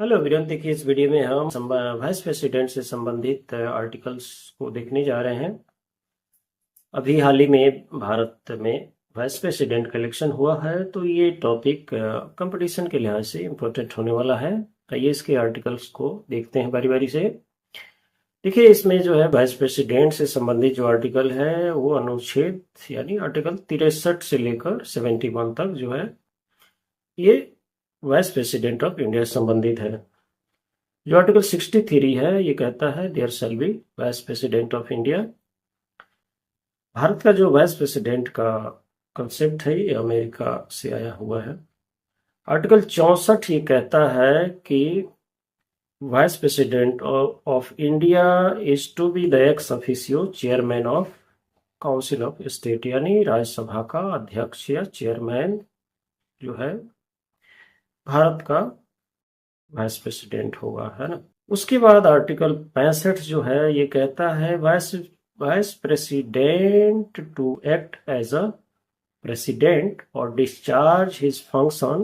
Hello Virendra, देखिए इस video में हम वाइस प्रेसिडेंट से संबंधित आर्टिकल्स को देखने जा रहे हैं। अभी हाल ही में भारत में वाइस प्रेसिडेंट का इलेक्शन हुआ है, तो ये टॉपिक कंपटीशन के लिहाज से इम्पोर्टेंट होने वाला है। आइए इसके आर्टिकल्स को देखते हैं बारी बारी से। देखिए इसमें जो है वाइस प्रेसिडेंट से संबंधित जो आर्टिकल है वो अनुच्छेद यानी आर्टिकल 63 से लेकर 71 तक जो है ये वाइस प्रेसिडेंट ऑफ इंडिया से संबंधित है। जो आर्टिकल 63 है ये कहता है there shall be vice president of India. Bharat का जो वाइस प्रेसिडेंट का कंसेप्ट है ये अमेरिका से आया हुआ है। आर्टिकल 64 ये कहता है कि vice president of India is to be the ex officio chairman of council of state, यानी राज्यसभा का अध्यक्ष या चेयरमैन जो है भारत का वाइस प्रेसिडेंट होगा, है ना। उसके बाद आर्टिकल 65 जो है ये कहता है vice vice president to act as a president और discharge his function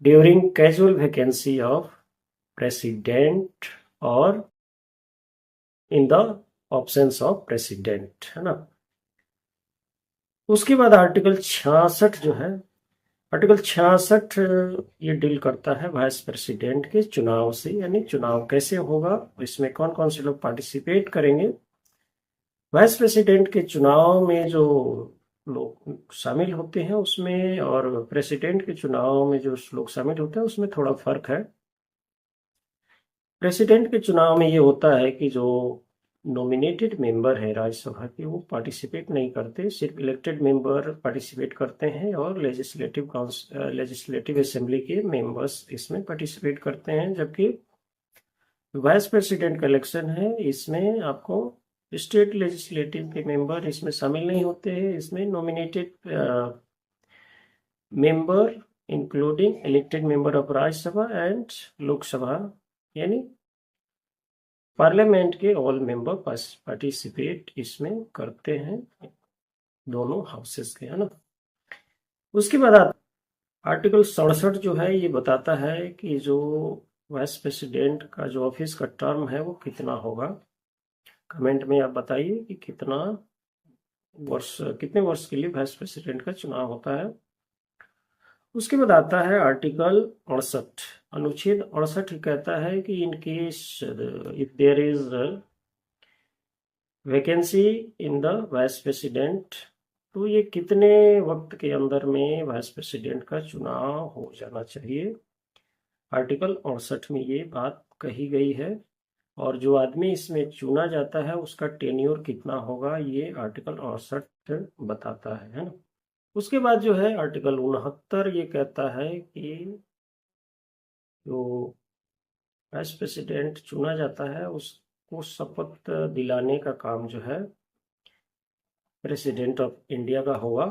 during casual vacancy of president और in the absence of president, है ना। उसके बाद आर्टिकल 66 जो है, आर्टिकल 66 ये डील करता है वाइस प्रेसिडेंट के चुनाव से, यानी चुनाव कैसे होगा, इसमें कौन कौन से लोग पार्टिसिपेट करेंगे। वाइस प्रेसिडेंट के चुनाव में जो लोग शामिल होते हैं उसमें और प्रेसिडेंट के चुनाव में जो लोग शामिल होते हैं उसमें थोड़ा फर्क है। प्रेसिडेंट के चुनाव में ये होता है कि जो नॉमिनेटेड मेंबर है राज्यसभा के वो पार्टिसिपेट नहीं करते, सिर्फ इलेक्टेड मेंबर पार्टिसिपेट करते हैं और लेजिस्लेटिव असेंबली के मेंबर्स इसमें पार्टिसिपेट करते हैं। जबकि वाइस प्रेसिडेंट का इलेक्शन है, इसमें आपको स्टेट लेजिस्लेटिव के मेंबर इसमें शामिल नहीं होते हैं। इसमें nominated member including elected member of Rajya Sabha and Lok Sabha, यानी पार्लियामेंट के ऑल मेंबर पार्टिसिपेट इसमें करते हैं, दोनों हाउसेस के, है ना। उसके बाद आर्टिकल 67 जो है ये बताता है कि जो वाइस प्रेसिडेंट का जो ऑफिस का टर्म है वो कितना होगा। कमेंट में आप बताइए कि कितने वर्ष के लिए वाइस प्रेसिडेंट का चुनाव होता है। उसके बाद आता है आर्टिकल 68, अनुच्छेद 68 कहता है कि in case if there is vacancy in the vice president, तो ये कितने वक्त के अंदर में वाइस प्रेसिडेंट का चुनाव हो जाना चाहिए। आर्टिकल 68 में ये बात कही गई है और जो आदमी इसमें चुना जाता है उसका टेन्योर कितना होगा ये आर्टिकल 68 बताता है ना। उसके बाद जो है आर्टिकल 69 ये कहता है कि जो वाइस प्रेसिडेंट चुना जाता है उसको शपथ दिलाने का काम जो है प्रेसिडेंट ऑफ इंडिया का होगा।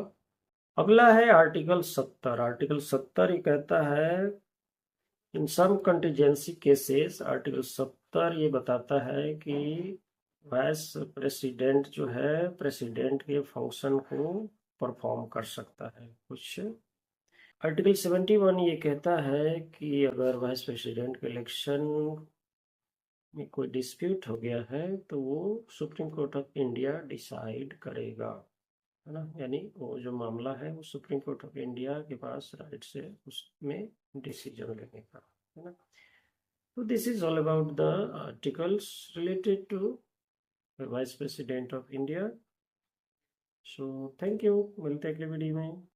अगला है आर्टिकल 70। आर्टिकल 70 ये कहता है इन सम कंटीजेंसी केसेस, आर्टिकल 70 ये बताता है कि वाइस प्रेसिडेंट जो है प्रेसिडेंट के फंक्शन को परफॉर्म कर सकता है कुछ। आर्टिकल 71 ये कहता है कि अगर वाइस प्रेसिडेंट के इलेक्शन में कोई डिस्प्यूट हो गया है तो वो supreme court of India decide करेगा, है ना। यानी वो जो मामला है वो सुप्रीम कोर्ट ऑफ इंडिया के पास राइट से उसमें डिसीजन लेने का, है ना। तो this is all about the articles related to vice president of India. So thank you, मिलते हैं अगले वीडियो में।